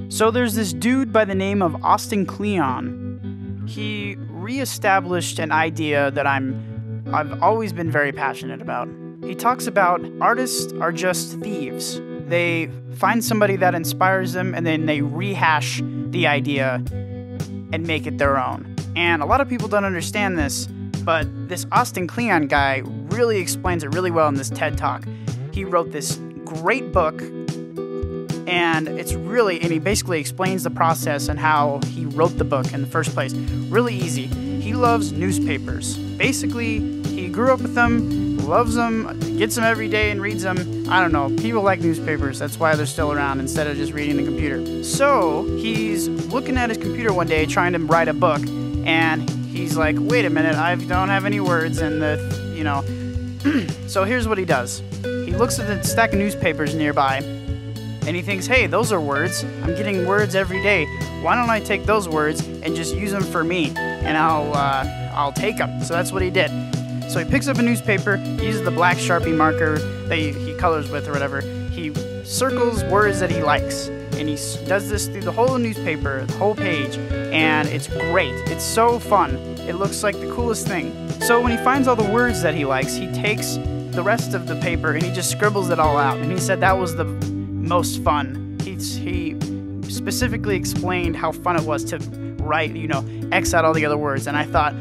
So there's this dude by the name of Austin Kleon. He reestablished an idea that I've always been very passionate about. He talks about artists are just thieves. They find somebody that inspires them and then they rehash the idea and make it their own. And a lot of people don't understand this, but this Austin Kleon guy really explains it really well in this TED Talk. He wrote this great book, and he basically explains the process and how he wrote the book in the first place. Really easy. He loves newspapers. Basically, he grew up with them, loves them, gets them every day and reads them. I don't know. People like newspapers. That's why they're still around instead of just reading the computer. So he's looking at his computer one day trying to write a book, and he's like, wait a minute, I don't have any words in So here's what he does. He looks at the stack of newspapers nearby, and he thinks, hey, those are words. I'm getting words every day. Why don't I take those words and just use them for me, and I'll take them. So that's what he did. So he picks up a newspaper, he uses the black Sharpie marker that he colors with or whatever. He circles words that he likes, and he does this through the whole newspaper, the whole page, and it's great. It's so fun. It looks like the coolest thing. So when he finds all the words that he likes, he takes the rest of the paper and he just scribbles it all out. And he said that was the most fun. He specifically explained how fun it was to write, X out all the other words. And I thought,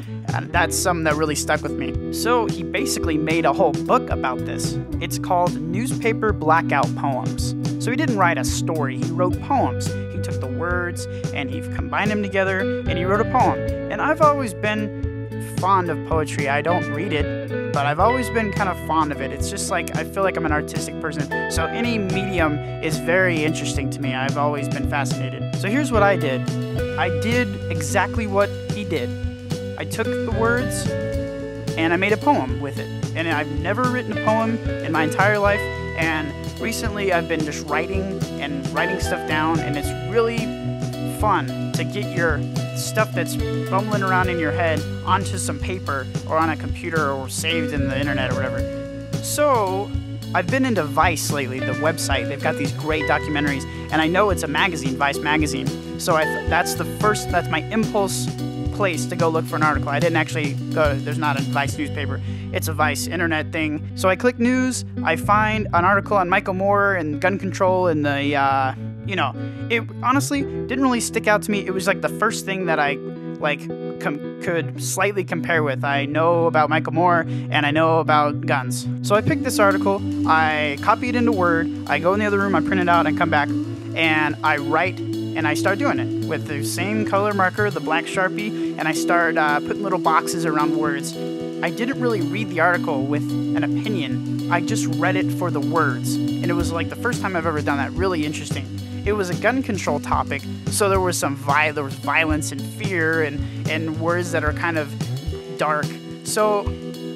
that's something that really stuck with me. So he basically made a whole book about this. It's called Newspaper Blackout Poems. So he didn't write a story, he wrote poems. He took the words and he combined them together and he wrote a poem. And I've always been fond of poetry. I don't read it, but I've always been kind of fond of it. It's just like, I feel like I'm an artistic person. So any medium is very interesting to me. I've always been fascinated. So here's what I did. I did exactly what he did. I took the words and I made a poem with it. And I've never written a poem in my entire life. And recently I've been just writing stuff down, and it's really fun to get your stuff that's bumbling around in your head onto some paper or on a computer or saved in the internet or whatever. So I've been into Vice lately, the website. They've got these great documentaries, and I know it's a magazine, Vice magazine. So that's my impulse place to go look for an article. I didn't actually go, there's not a Vice newspaper. It's a Vice internet thing. So I click news, I find an article on Michael Moore and gun control and it honestly didn't really stick out to me. It was like the first thing that I could slightly compare with. I know about Michael Moore and I know about guns. So I picked this article, I copy it into Word, I go in the other room, I print it out, I come back, and I write, and I start doing it with the same color marker, the black Sharpie, and I start putting little boxes around words. I didn't really read the article with an opinion. I just read it for the words, and it was like the first time I've ever done that. Really interesting. It was a gun control topic, so there was there was violence and fear and words that are kind of dark. So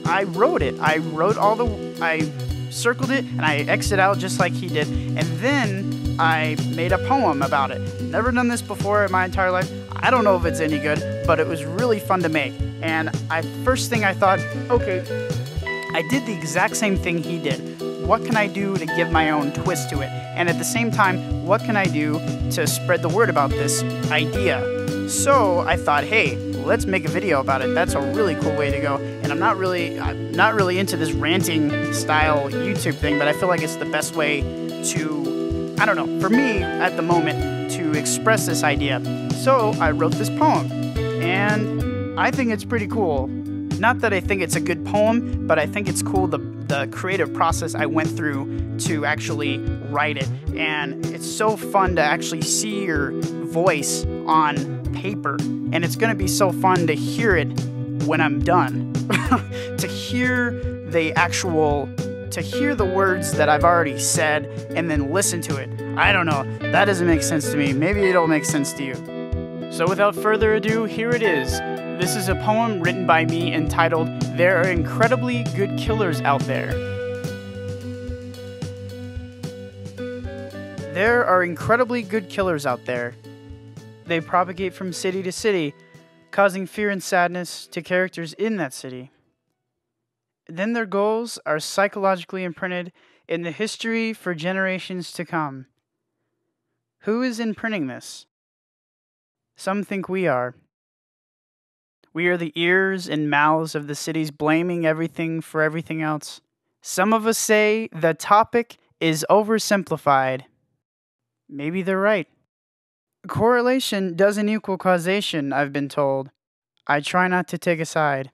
I wrote it. I circled it and I X'd it out just like he did, and then I made a poem about it. Never done this before in my entire life. I don't know if it's any good, but it was really fun to make. And first thing I thought, okay, I did the exact same thing he did. What can I do to give my own twist to it? And at the same time, what can I do to spread the word about this idea? So I thought, hey, let's make a video about it. That's a really cool way to go. And I'm not really into this ranting style YouTube thing, but I feel like it's the best way to, I don't know, for me at the moment, to express this idea. So I wrote this poem, and I think it's pretty cool. Not that I think it's a good poem, but I think it's cool the creative process I went through to actually write it. And it's so fun to actually see your voice on paper. And it's going to be so fun to hear it when I'm done. To hear the words that I've already said and then listen to it. I don't know. That doesn't make sense to me. Maybe it'll make sense to you. So without further ado, here it is. This is a poem written by me entitled, "There Are Incredibly Good Killers Out There." There are incredibly good killers out there. They propagate from city to city, causing fear and sadness to characters in that city. Then their goals are psychologically imprinted in the history for generations to come. Who is imprinting this? Some think we are. We are the ears and mouths of the cities blaming everything for everything else. Some of us say the topic is oversimplified. Maybe they're right. Correlation doesn't equal causation, I've been told. I try not to take a side.